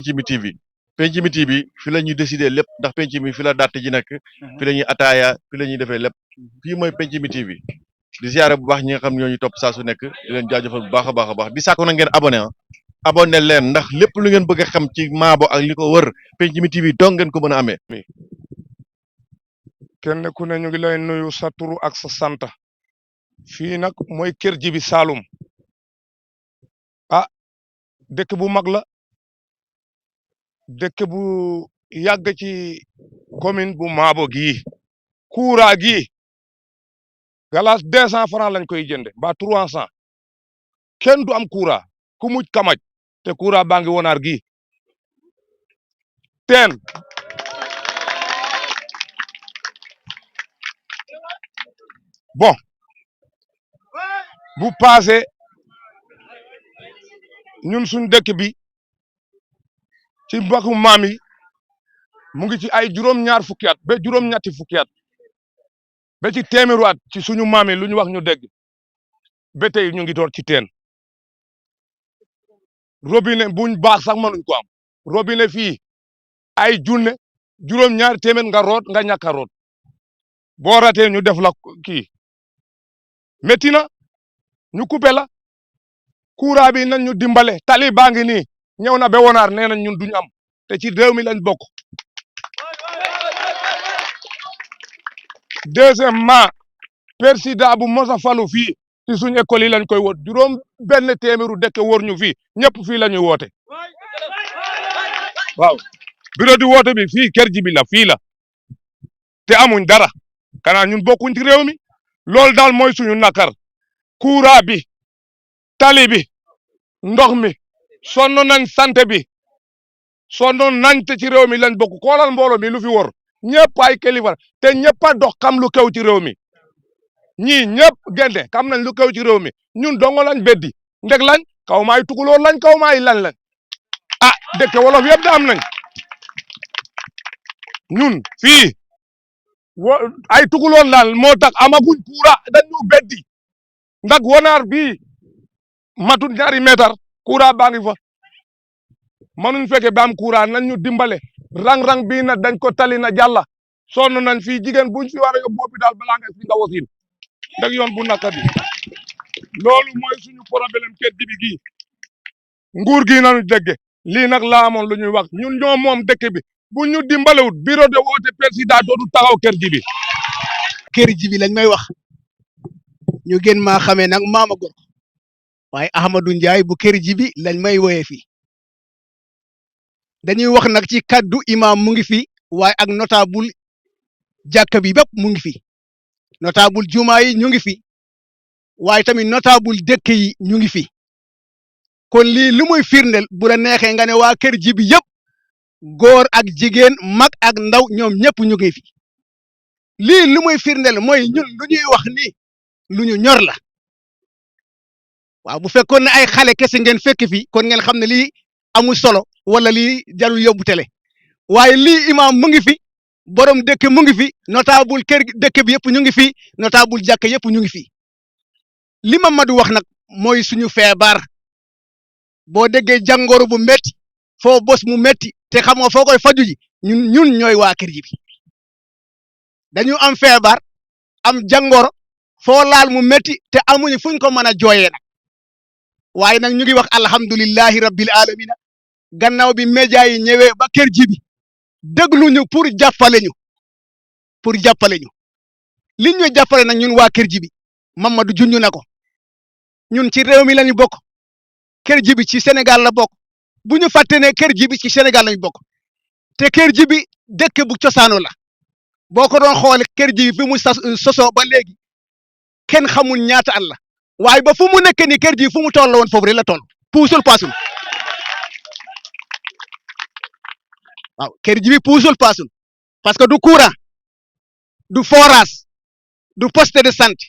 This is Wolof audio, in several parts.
Pencimi TV Pencimi TV fi la ñuy décider lépp ndax penc mi fi la dàtt ji nekk fi la ñuy ataaya fi la ñuy defee lépp fii mooy Pencimi TV di ziare bu baax ñi nga xam ñoo ñu topp saa su nekk di leen jaajëfal bu baax a baax a baax di sàkku na ngeen abonné leen ndax lépp lu ngeen bëgg a xam ci Maabo ak li ko wër Pencimi TV dong ngeen ko mën a amee. kenn ku ne ñu ngi lay nuyu sa turu ak sa sant fii nag mooy Kër Jibi Saloum dëkk bu mag la dëkk bu yàgg ci commune bu Maabo gii courant gii galas 200 francs lañ koy jënde ba 300 kenn du am courant ku muj kamaj te courant baa ngi wonaar gii teen bon bu passé ñun suñ dëkk bi ci mbokku maam yi mu ngi ci ay juróom-ñaar fukki at ba juróom-ñetti fukki at ba ci téeméeru at ci suñu maam yi lu ñu wax ñu dégg ba tey ñu ngi door ci teen robinet buñ baax sax mënuñ ko am robinet fii ay junne juróom-ñaari téeméer nga root nga ñàkk a root boo ratee ñu def la kii métti na ñu coupé la courant bi nañ ñu dimbale tali baa ngi nii ñëw na ba wonaar nee nañ ñun duñu am te ci réew mi lañ bokk. deuxièmement président bu mos a falu fii ci suñu école yi lañ koy wot juróom benn téeméeru dëkk wóor ñu fii ñëpp fii la ñuy woote waaw bureau di woote bi fii Kër Jibi la fii la te amuñ dara kanaa ñun bokkuñ ci réew mi loolu daal mooy suñu nakar courant bi tali bi ndox mi sonn nañ santé bi sonn nañ te ci réew mi lañ bokk xoolal mbooloo mi lu fi wor ñëpp ay kilifa te ñëpp a dox xam lu kew ci réew mi ñii ñëpp gende xam nañ lu kew ci réew mi ñun dongo lañ beddi ndeg lañ kaw maay tukulóor lañ kaw maay lan lañ dëkk wolof yëpp da am nañ ñun fii ay tukulóor laal moo tax amaguñ courant dañu beddi ndax wonaar bii matul ñaari meetar courant baa ngi fa manuñ fekke ba am courant nañ ñu dimbale rang-rang bii na dañ ko tali na jàlla sonn nañ fii jigéen buñ fi war a yóbbu hôpital balaa nga fi nga wasin ndax yoon bu naka bi loolu mooy suñu problème Kër Jibi gii nguur gi nañu dégge lii nag laa amoon lu ñuy wax ñun ñoo moom dëkk bi bu ñu dimbalewut bureau de woote président dootu taxaw Kër Jibi. Kër Jibi lañ may wax ñu gën maa xamee nag Maama Gor waaye Ahmadou Ndiaye bu Kër Jibi lañ may woyee fii dañuy wax nag ci kaddu imam mu ngi fi waaye ak notable jàkka bi bépp mu ngi fi notable juma yi ñu ngi fi waaye tamit notable dëkk yi ñu ngi fi kon lii lu muy firndeel bu la neexee nga ne waa Kër Jibi yëpp góor ak jigéen mag ak ndaw ñoom ñëpp ñu ngi fi lii lu muy firndeel mooy ñun lu ñuy wax ni lu ñu ñor la waaw bu fekkoon ne ay xale kese ngeen fekk fi kon ngeen xam ne lii amul solo wala lii jarul yóbbu tele waaye lii imam mu ngi fi borom dëkk mu ngi fi notable kër dëkk bi yëpp ñu ngi fi notable jàkk yëpp ñu ngi fi li Mamadou wax nag mooy suñu feebar boo déggee jàngoro bu metti foo bos mu metti te xamoo foo koy faju ji ñun ñooy waa Kër Jibi dañu am feebar am jàngoro foo laal mu metti te amuñu fuñ ko mën a jooyee nag waaye nag ñu ngi wax alhamdulillahi rabbil alamina gannaaw bi média yi ñëwee ba Kër Jibi dégluñu pour jàppale ñu li ñu jàppale nag ñun waa Kër Jibi Mamadou junj na ko ñun ci réew mi lañu bokk Kër Jibi ci Sénégal la bokk bu ñu fàtte ne Kër Jibi ci Sénégal lañu bokk te Kër Jibi dëkk bu cosaano la boo ko doon xoole Kër Jibi fi mu sosoo ba léegi kenn xamul ñaata at la waaye ba fu mu nekk ni Kër Jibi fu mu toll woon foofu rek la toll puusul paasul waaw Kër Jibi puusul paasul parce que du courant du forage du poste de santé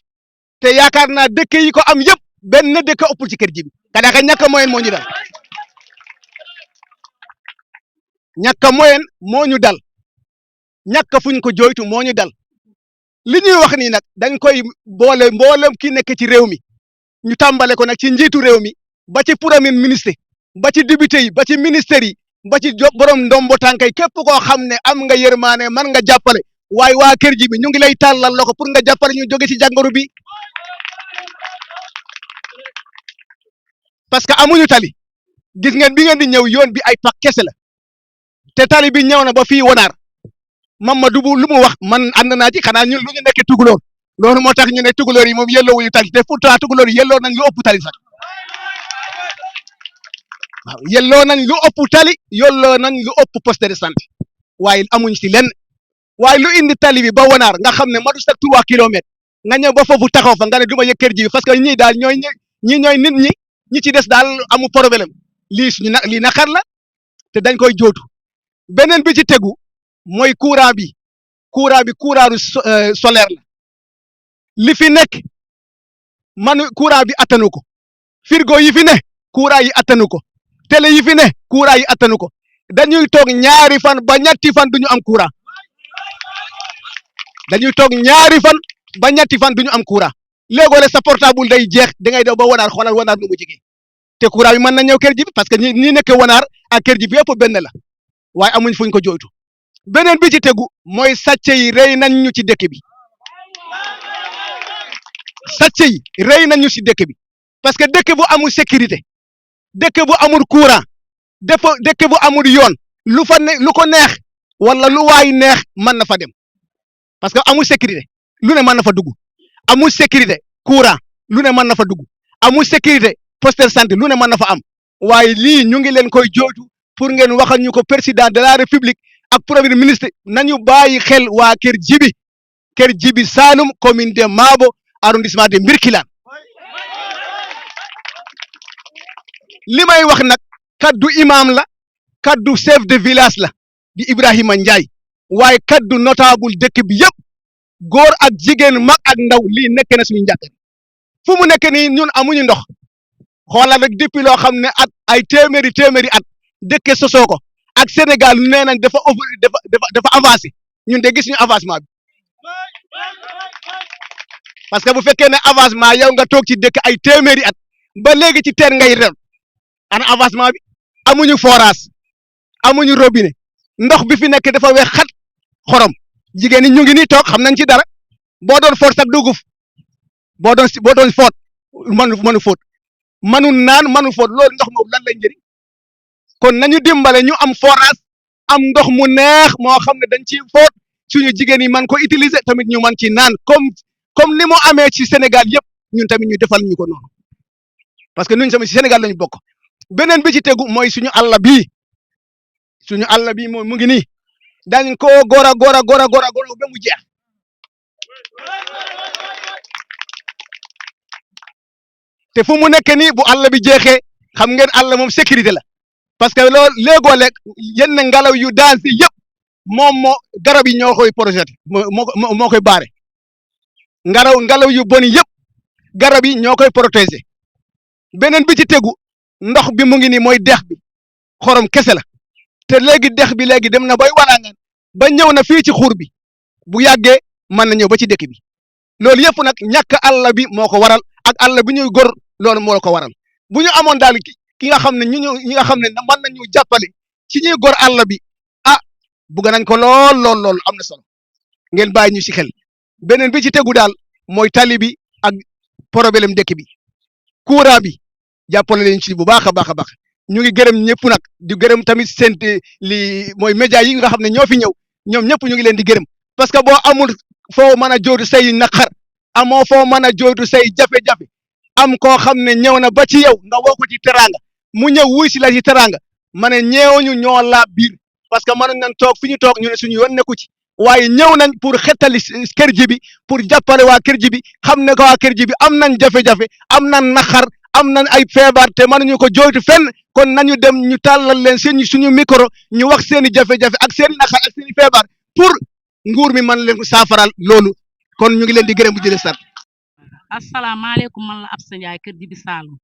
te yaakaar naa dëkk yi ko am yëpp benn dëkk ëppul ci Kër Jibi kadaka ñàkk a moyen moo ñu dal ñàkk a moyen moo ñu dal ñàkk fuñ ko jooytu moo ñu dal li ñuy wax nii nag dañ koy boole mboolem ki nekk ci réew mi ñu tàmbale ko nag ci njiitu réew mi ba ci premier ministre ba ci député yi ba ci ministère yi ba ci borom ndombo tànkay képp koo xam ne am nga yërmaane man nga jàppale waaye waa Kër Jibi ñu ngi lay tàllal loxo pour nga jàppale ñu jóge ci jàngoro bi parce que amuñu tali gis ngeen bi ngeen di ñëw yoon bi ay pak kese la te tali bi ñëw na ba fii Wonaar Mamadou bu lu mu wax man ànd naa ci xanaa ñun lu ñu nekk tukulóor loolu moo tax ñu ne tukulóor yi moom yelloo wuñu tali te pourtant tukulóor yi yelloo nañ lu ëpp tali sax waaw yelloo nañ lu ëpp tali yelloo nañ lu ëpp poste de santé waaye amuñ ci lenn waaye lu indi tali bi ba Wonaar nga xam ne matu sax 3 kilomètres nga ñëw ba foofu taxaw fa nga ne du ma yëg Kër Jibi parce que ñii daal ñooy nit ñi ci des daal amu problème lii suñu lii naqar la te dañ koy jootu beneen bi ci tegu mooy courant bi courant solaire la li fi nekk courant bi attanu ko frigo yi fi ne courant yi attanu ko télé yi fi ne courant yi attanu ko dañuy toog ñaari fan ba ñetti fan duñu am courant dañuy toog ñaari fan ba ñetti fan duñu am courant léegoo sa portable day jeex da ngay daw ba Wonaar xoolal Wonaar nu mu jege te courant bi mën na ñëw Kër Jibi parce que ñi nekk Wonaar ak Kër Jibi yëpp benn la waaye amuñ fuñ ko jooytu beneen bi ci tegu mooy sàcce yi rey nañ ñu ci dëkk bi sàcce yi rey nañ ñu ci dëkk bi parce que dëkk bu amul sécurité dëkk bu amul courant dëkk bu amul yoon lu ko neex wala lu waay neex mën na fa dem parce que amul sécurité lu ne mën na fa dugg amul sécurité courant lu ne mën na fa dugg amul sécurité poste de santé lu ne mën na fa am waaye lii ñu ngi leen koy jooytu pour ngeen waxal ñu ko président de la république ak premier ministre nañu bàyyi xel waa Kër Jibi Saloum commune de Mabo arrondissement de Birkilane li may wax nag kaddu imam la kaddu chef de village la di Ibrahima Ndiaye waaye kaddu notable dëkk bi yëpp góor ak jigéen mag ak ndaw lii nekk na suñu njàkk fu mu nekk nii ñun amuñu ndox xoolal rek depuis loo xam ne at ay téeméeri at dëkk sosoo ko ak Sénégal nee nañ dafa avancé ñun de gis ñu avancement bi parce que bu fekkee ne avancement yow nga toog ci dëkk ay téeméeri at ba léegi ci teen ngay rew ana avancement bi amuñu forage amuñu robinet ndox bi fi nekk dafa wex xat xorom jigéen ñi ñu ngi nii toog xam nañ ci dara boo doon foot sax duguf boo doon foot mënu foot mënu naan mënu foot loolu ndox moom lan lay njëriñ kon nañu dimbale ñu am forage am ndox mu neex moo xam ne dañ ci foot suñu jigéen yi man ko utiliser tamit ñu man ci naan comme ni mu amee ci Sénégal yëpp ñun tamit ñu defal ñu ko noonu parce que ñun tamit ci Sénégal lañu bokk beneen bi ci tegu mooy suñu àll bii moom mu ngi nii dañ ko gora ba mu jeex te fu mu nekk nii bu àll bi jeexee xam ngeen àll moom sécurité la parce que loolu léegoo-leeg yenn ngelaw yu daan si yëpp moom garab yi ñoo koy projeté moo koy baare ngelaw yu bon yëpp garab yi ñoo koy protéger beneen bi ci tegu ndox bi mu ngi nii mooy dex bi xorom kese la te léegi dex bi léegi dem na bay walaangaan ba ñëw na fii ci xur bi bu yàggee mën na ñëw ba ci dëkk bi loolu yëpp nag ñàkk àll bi moo ko waral ak àll bi ñuy gor loolu moo ko waral bu ñu amoon daal ki nga xam ne ñi nga xam ne mën nañu jàppale ci ñuy gor àll bi bugg nañ ko lool am na solo ngeen bàyyi ñu ci xel beneen bi ci tegu daal mooy tali bi ak problème dëkk bi courant bi jàppale leen ci bu baax a baax a baax ñu ngi gërëm ñëpp nag di gërëm tamit seen li mooy média yi nga xam ne ñoo fi ñëw ñoom ñëpp ñu ngi leen di gërëm parce que boo amul foo mën a jooytu say naqar amoo foo mën a jooytu say jafe-jafe am koo xam ne ñëw na ba ci yow nga woo ko ci teranga mu ñëw wuy si la ci teranga ma ne ñeewuñu ñoo laa biir parce que mënoon nañ toog fi ñu toog ñu ne suñu yoon nekku ci waaye ñëw nañ pour xettali Kër Jibi pour jàppale waa Kër Jibi xam ne ko waa Kër Jibi am nañ jafe-jafe am nañ naqar am nañ ay feebar te mënuñu ko jooytu fenn kon nañu dem ñu tàllal leen suñu micro ñu wax seen i jafe-jafe ak seen i naqar ak seen i feebar pour nguur mi mën leen ko saafaral loolu kon ñu ngi leen di gërëm bu jëlee sart asalaamaaleykum man la Absa Ndiaye Kër Jibi Saloum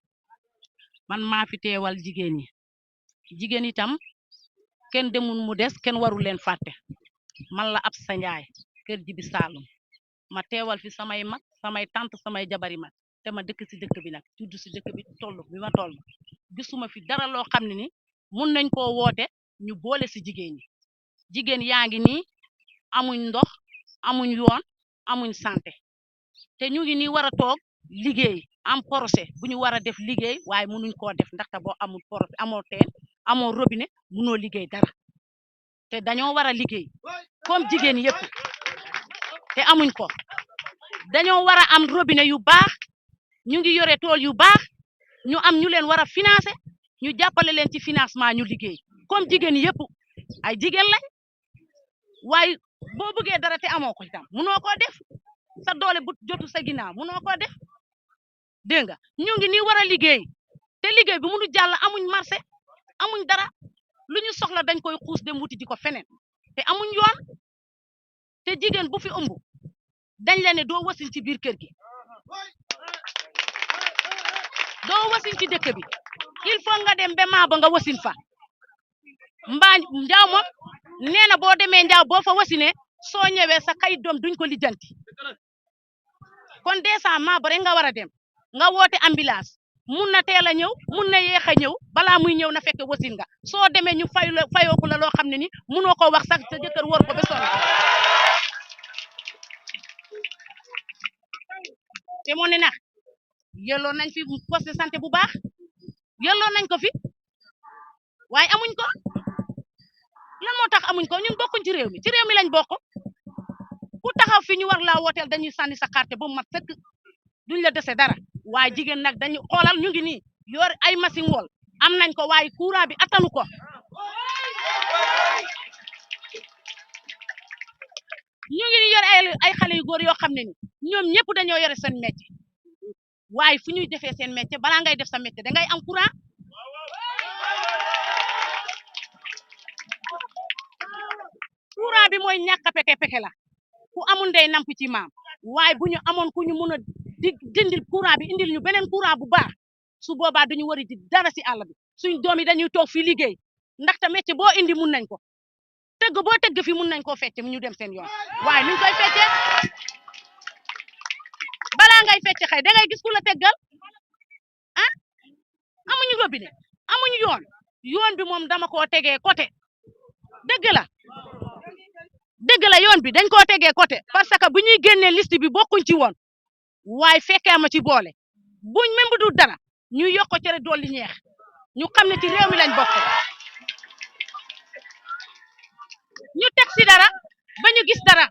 man maa fi teewal jigéen itam kenn demul mu des kenn warul leen fàtte man la Absa Ndiaye Kër Jibi Saloum ma teewal fi samay mag samay tante samay jabari mag te ma dëkk si dëkk bi nag judd si dëkk bi toll bi ma toll gisuma fi dara loo xam ne ni mun nañ koo woote ñu boole si jigéen ñi jigéen yaa ngi nii amuñ ndox amuñ yoon amuñ santé te ñu ngi nii war a toog liggéey am projet bu ñu war a def liggéey waaye mënuñ koo def ndaxte boo amul projet amoo teen amoo robinet mënoo liggéey dara te dañoo war a liggéey comme jigéen yëpp te amuñ ko dañoo war a am robinet yu baax ñu ngi yore tool yu baax ñu am ñu leen war a financer ñu jàppale leen ci financement ñu liggéey comme jigéen yëpp ay jigéen lañ waaye boo bëggee dara te amoo ko itam mënoo koo def sa doole bu jotu sa ginnaaw mënoo koo def dégg nga ñu ngi nii war a liggéey te liggéey bi mënu jàll amuñ marché amuñ dara lu ñu soxla dañ koy xuus dem wuti ji ko feneen te amuñ yoon te jigéen bu fi ëmb dañ la ne doo wasin ci biir kër gi doo wasin ci dëkk bi il faut nga dem ba maa ba nga wasin fa mbaa njaaw moom nee na boo demee njaaw boo fa wasinee soo ñëwee sa kayit doom duñ ko lijjanti kon dèjà maa ba rek nga war a dem nga woote ambulance mun na teel a ñëw mun na yéex a ñëw balaa muy ñëw na fekk wasin nga soo demee ñu fayooku la loo xam ne ni munoo ko wax sax sa jëkkër war ko ba sonn te moo ne nag yelloo nañ fi poste de santé bu baax yelloo nañ ko fi waaye amuñ ko lan moo tax amuñ ko ñun bokkuñ ci réew mi lañ bokk ku taxaw fi ñu war laa wooteel dañuy sànni sa carte bu mat sëkk duñ la dese dara waaye jigéen nag dañu xoolal ñu ngi nii yor ay machine wol am nañ ko waaye courant bi attanu ko ñu ngi ni yor ay xale yu góor yoo xam ne ni ñoom ñëpp dañoo yore seen métier waaye fu ñuy defee seen métier balaa ngay def sa métier da ngay am courant courant bi mooy ñàkk a peke la ku amul ndey namp ci maam waaye bu ñu amoon ku ñu mun a dindil courant bi indil ñu beneen courant bu baax su boobaa duñu wari di dara si àll bi suñ doom yi dañuy toog fii liggéey ndaxte métier boo indi mun nañ ko tëgg boo tëgg fi mun nañ koo fecce mu ñu dem seen yoon waaye nuñ koy feccee balaa ngay fecce xëy da ngay gis ku la teggal ah amuñu robinet amuñu yoon bi moom dama koo tegee côté dëgg la yoon bi dañ koo tegee côté parce que bu ñuy génnee liste bi bokkuñ ci woon waaye fekkee ma ci boole buñ même bu dul dara ñu yokk ko cere dolli ñeex ñu xam ne ci réew mi lañ bokk ñu teg si dara ba ñu gis dara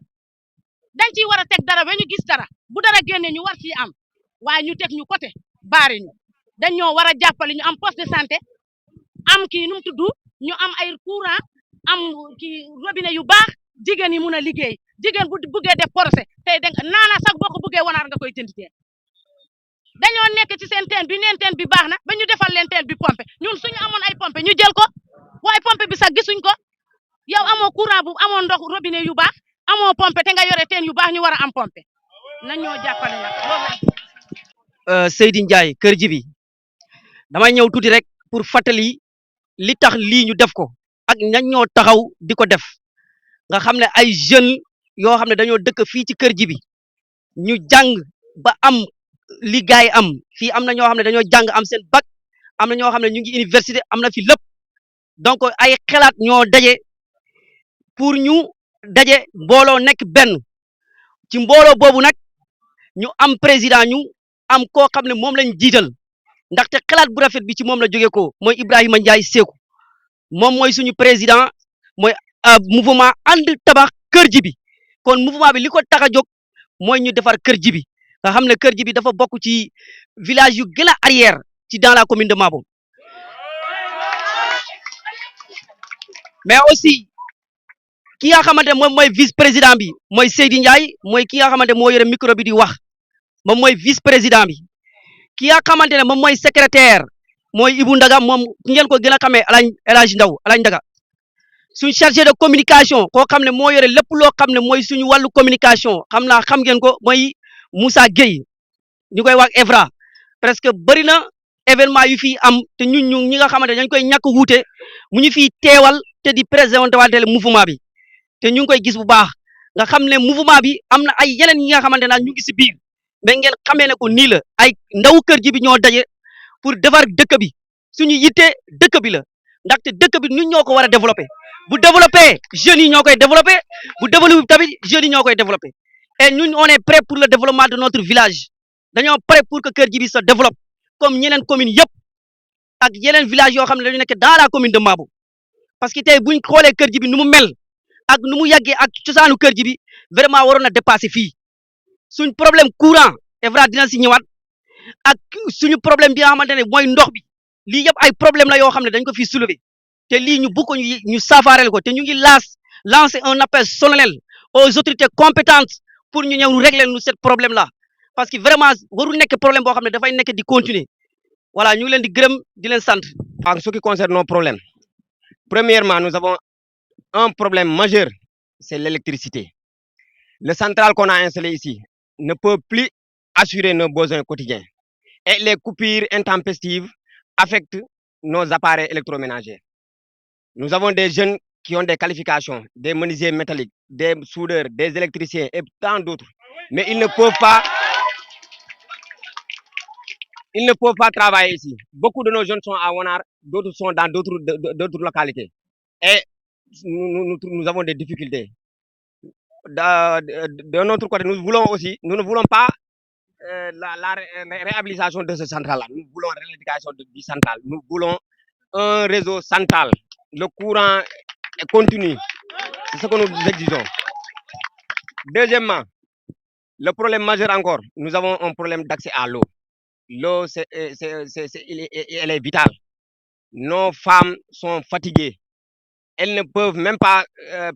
dañ ciy war a teg dara ba ñu gis dara bu dara génnee ñu war ci am waaye ñu teg ñu côté baari ñu dañ ñoo war a jàppale ñu am poste de santé am kii nu mu tudd ñu am ay courant am kii robinet yu baax jigéen yi mun a liggéey jigéen bu buggee def projet tey da naana sax boo ko buggee wanaar nga koy jënd teen dañoo nekk ci seen teen bi neen teen bi baax na ba ñu defal leen teen bi pompe ñun suñu amoon ay pompe ñu jël ko waaye pompe bi sax gisuñ ko yow amoo courant bu amoo ndox robinet yu baax amoo pompe te nga yore teen yu baax ñu war a am pompe nañ ñoo jàppale nag loolu Seydi Ndiaye Kër Jibi damay ñëw tuuti rek pour fàttali li tax lii ñu def ko ak ñañ ñoo taxaw di ko def nga xam ne ay jeunes yoo xam ne dañoo dëkk fii ci Kër Jibi ñu jàng ba am li gaay am fii am na ñoo xam ne dañoo jàng am seen bac am na ñoo xam ne ñu ngi université am na fi lépp donc ay xalaat ñoo daje pour ñu daje mbooloo nekk benn ci mbooloo boobu nag ñu am président ñu am koo xam ne moom lañ jiital ndaxte xalaat bu rafet bi ci moom la jógee ko mooy Ibrahima Ndiaye Sékou moom mooy suñu président mooy mouvement ànd tabax Kër Jibi kon mouvement bi li ko tax a jóg mooy ñu defar Kër Jibi nga xam ne Kër Jibi dafa bokk ci village yu gën a arrière ci dans la commune de Mabo mais aussi ki nga xamante moom mooy vice président bi mooy Seydi Ndiaye mooy ki nga xamante moo yore micro bi di wax moom mooy vice président bi ki nga xamante ne moom mooy secrétaire mooy Ibou Ndaga moom ngeen ko gën a xamee El Hadj Ndaga suñ chargé de communication koo xam ne moo yore lépp loo xam ne mooy suñu wàllu communication xam ngeen ko mooy Moussa Gueye ñu koy wax Evra presque bëri na événement yu fi am te ñun ñi nga xamante ne dañ koy ñàkk wuute mu ñu fiy teewal te di présenté wante le mouvement bi te ñu ngi koy gis bu baax nga xam ne mouvement bi am na ay yeneen yi nga xamante ne ñu ngi si biir mais ngeen xamee ne ko nii la ay ndaw Kër Jibi ñoo daje pour defar dëkk bi suñu yitte dëkk bi la ndaxte dëkk bi ñun ñoo ko war a développer bu développer jeunes yi ñoo koy développer bu développer tamit jeunes yi ñoo koy développer et ñun on est prêt pour le développement de notre village dañoo prêt pour que Kër Djibi se développe comme ñeneen communes yëpp ak yeneen village yoo xam ne dañu nekk dans la commune de Mabo parce que tey buñ xoolee Kër Djibi nu mu mel ak nu mu yàggee ak cosaanu Kër Djibi vraiment waroon na dépasser fii suñ problème courant Evra dina si ñëwaat ak suñu problème bi nga xamante ne mooy ndox bi lii yëpp ay problème la yoo xam ne dañ ko fi soulever te lii ñu bëgg ko ñu saafaareel ko te ñu ngi lancer un appel solennel aux autorités compétentes pour ñu ñëw régler nu ce problème là parce que vraiment warul nekk problème boo xam ne dafay nekk di continuer voilà ñu ngi leen di gërëm di leen sant. En ce qui concerne nos problèmes, premièrement, nous avons un problème majeur, c'est l'électricité. Le central qu'on a installé ici ne peut plus assurer nos besoins quotidiens. Et les coupures intempestives affectent nos appareils électroménagers. Nous avons des jeunes qui ont des qualifications, des menuisiers métalliques, des soudeurs, des électriciens et tant d'autres. Mais ils ne peuvent pas travailler ici. Beaucoup de nos jeunes sont à Wanar, d'autres sont dans d'autres localités. Et nous avons des difficultés. De notre côté, nous ne voulons pas la réhabilitation de ce central-là. Nous voulons la réhabilitation du central. Nous voulons un réseau central. Le courant est continu. C'est ce que nous exigeons. Deuxièmement, le problème majeur encore, nous avons un problème d'accès à l'eau. L'eau, elle est vitale. Nos femmes sont fatiguées. Elles ne peuvent même pas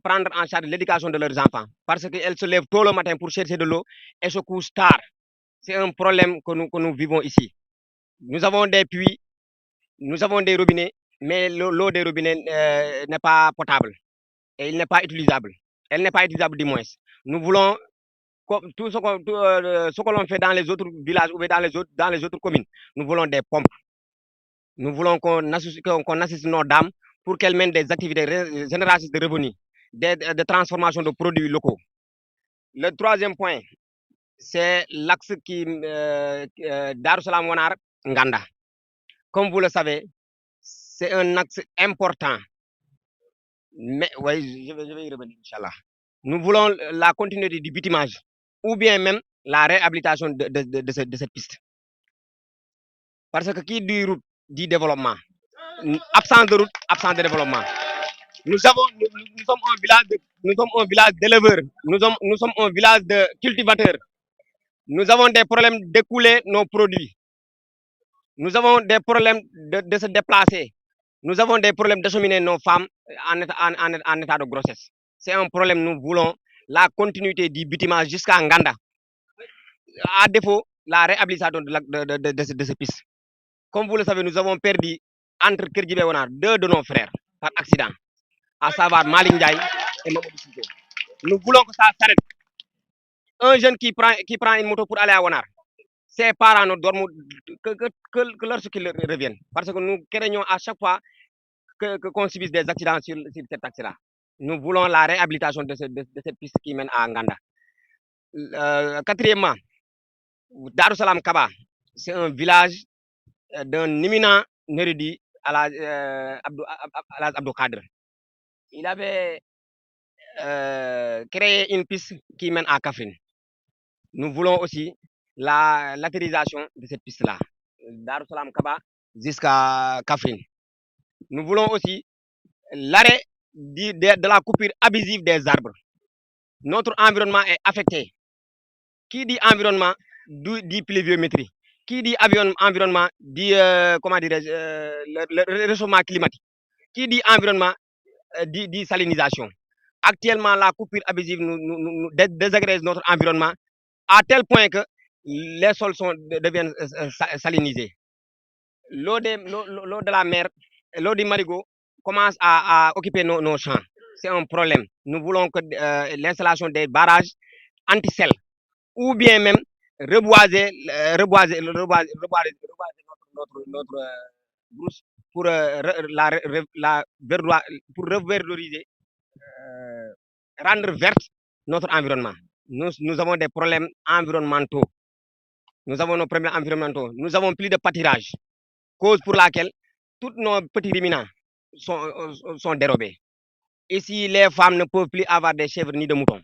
prendre en charge l'éducation de leurs enfants parce qu'elles se lèvent tôt le matin pour chercher de l'eau et se couchent tard. C'est un problème que nous vivons ici. Nous avons des puits, nous avons des robinets, mais l'eau des robinets n'est pas potable et il n'est pas utilisable. Elle n'est pas utilisable du moins. Nous voulons tout ce que l'on fait dans les autres villages ou dans les autres communes. Nous voulons des pompes. Nous voulons qu'on assiste nos dames pour qu'elles mènent des activités génératrices de revenus, de transformation de produits locaux. Le troisième point, c'est l'axe qui Darussalam Wanar Nganda. Comme vous le savez, c'est un axe important. Mais oui, je vais y revenir, Inch'Allah. Nous voulons la continuité du bitumage ou bien même la réhabilitation de cette piste. Parce que qui dit route dit développement. Absence de route, absence de développement. Nous sommes un village d'éleveurs, nous sommes un village de cultivateurs. Nous avons des problèmes d'écouler nos produits. Nous avons des problèmes de se déplacer. Nous avons des problèmes d'acheminer nos femmes en état de grossesse. C'est un problème, nous voulons la continuité du bitumage jusqu'à Nganda. À défaut, la réhabilitation de ces pistes. Comme vous le savez, nous avons perdu entre Kër Djibi et Wanar 2 de nos frères par accident, à savoir Malick Ndiaye et Mamadou Cissé. Nous voulons que ça s'arrête. Un jeune qui prend une moto pour aller à Wanar, ses parents ne dorment que lorsqu'ils reviennent. Parce que nous craignons à chaque fois qu'on subisse des accidents sur cet axe-là. Nous voulons la réhabilitation de cette piste qui mène à Nganda. Quatrièmement, Darussalam Kaba, c'est un village d'un éminent érudit Abdou Khadr. Il avait créé une piste qui mène à Kafrine. Nous voulons aussi l'atterrissage de cette piste-là, Darussalam Kaba jusqu'à Kafrine. Nous voulons aussi l'arrêt de la coupure abusive des arbres. Notre environnement est affecté. Qui dit environnement dit pluviométrie. Qui dit environnement dit le réchauffement climatique. Qui dit environnement dit salinisation. Actuellement, la coupure abusive nous désagrège notre environnement à tel point que les sols deviennent salinisés. L'eau de la mer, l'eau du marigot commence à occuper nos champs. C'est un problème. Nous voulons que l'installation des barrages anti-sel ou bien même reboiser notre brousse pour reverdoriser, rendre verte notre environnement. Nous avons des problèmes environnementaux. Nous avons nos problèmes environnementaux. Nous avons plus de pâturage, cause pour laquelle tous nos petits ruminants sont dérobés. Ici, les femmes ne peuvent plus avoir des chèvres ni de moutons.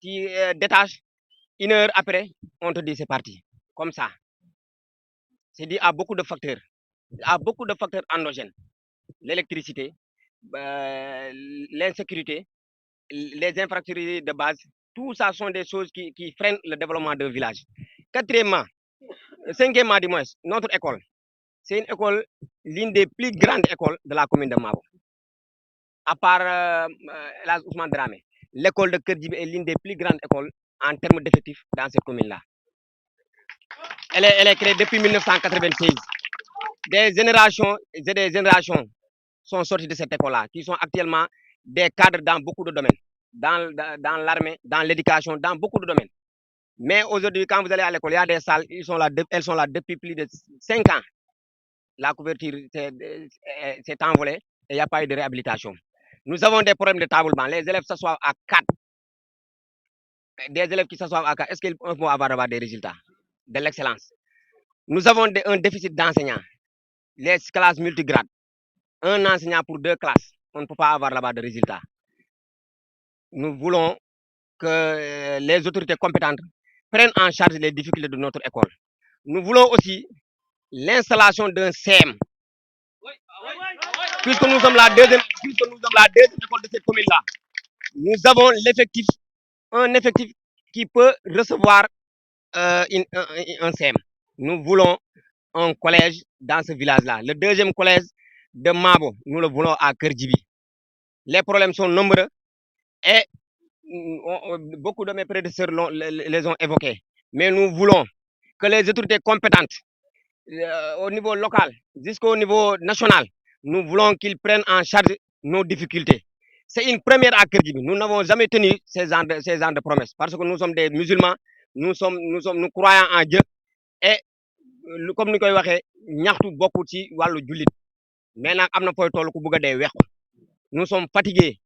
Tu détaches, 1 heure après, on te dit c'est parti. Comme ça. C'est dû à beaucoup de facteurs. À beaucoup de facteurs endogènes. L'électricité, l'insécurité, les infrastructures de base. Tout ça sont des choses qui freinent le développement d'un village. Quatrièmement, cinquièmement du moins, notre école. C'est une école, l'une des plus grandes écoles de la commune de Mabo. À part la Ousmane Dramé. L'école de Kerdjib est l'une des plus grandes écoles en termes d'effectifs dans cette commune-là. Elle est créée depuis 1996. Des générations et des générations sont sorties de cette école-là, qui sont actuellement des cadres dans beaucoup de domaines, dans l'armée, dans l'éducation, dans beaucoup de domaines. Mais aujourd'hui, quand vous allez à l'école, il y a des salles, elles sont là depuis plus de 5 ans. La couverture s'est envolée et il n'y a pas eu de réhabilitation. Nous avons des problèmes de tablement. Les élèves s'assoient à 4. Des élèves qui s'assoient à 4, est-ce qu'ils vont avoir des résultats de l'excellence? Nous avons un déficit d'enseignants. Les classes multigrades. Un enseignant pour 2 classes. On ne peut pas avoir là-bas de résultats. Nous voulons que les autorités compétentes prennent en charge les difficultés de notre école. Nous voulons aussi l'installation d'un CEM. Puisque nous sommes la deuxième école de cette commune-là, nous avons un effectif qui peut recevoir un CEM. Nous voulons un collège dans ce village-là. Le deuxième collège de Mabo, nous le voulons à Kerdjibi. Les problèmes sont nombreux et beaucoup de mes prédécesseurs les ont évoqués. Mais nous voulons que les autorités compétentes au niveau local jusqu'au niveau national, nous voulons qu'ils prennent en charge nos difficultés. C'est une première à Kerdjibi. Nous n'avons jamais tenu ces genres de promesses parce que nous sommes des musulmans, nous croyons en Dieu et comme nous l'avons dit, ñaxtu bokku ci walu julit. Mais nak amna foy tollu ku bëgg dé wéx. Nous sommes fatigués.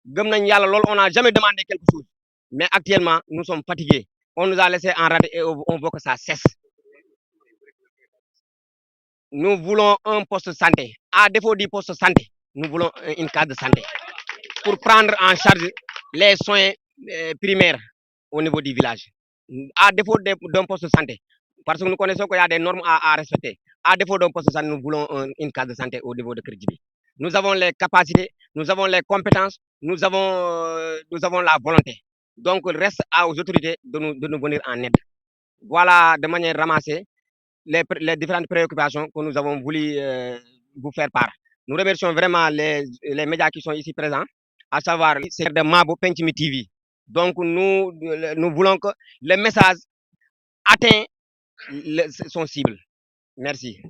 Gëm nañ Yalla lool, on n'a jamais demandé quelque chose. Mais actuellement, nous sommes fatigués. On nous a laissé en rade et on veut que ça cesse. Nous voulons un poste de santé. À défaut du poste de santé, nous voulons une case de santé pour prendre en charge les soins primaires au niveau du village. À défaut d'un poste de santé, parce que nous connaissons qu'il y a des normes à respecter. À défaut d'un poste de santé, nous voulons une case de santé au niveau de Kerdjibi. Nous avons les capacités, nous avons les compétences, nous avons la volonté. Donc, il reste aux autorités de nous venir en aide. Voilà de manière ramassée les différentes préoccupations que nous avons voulu vous faire part. Nous remercions vraiment les médias qui sont ici présents, à savoir c'est de Mabo Pencimi TV. Donc, nous voulons que le message atteigne son cible. Merci.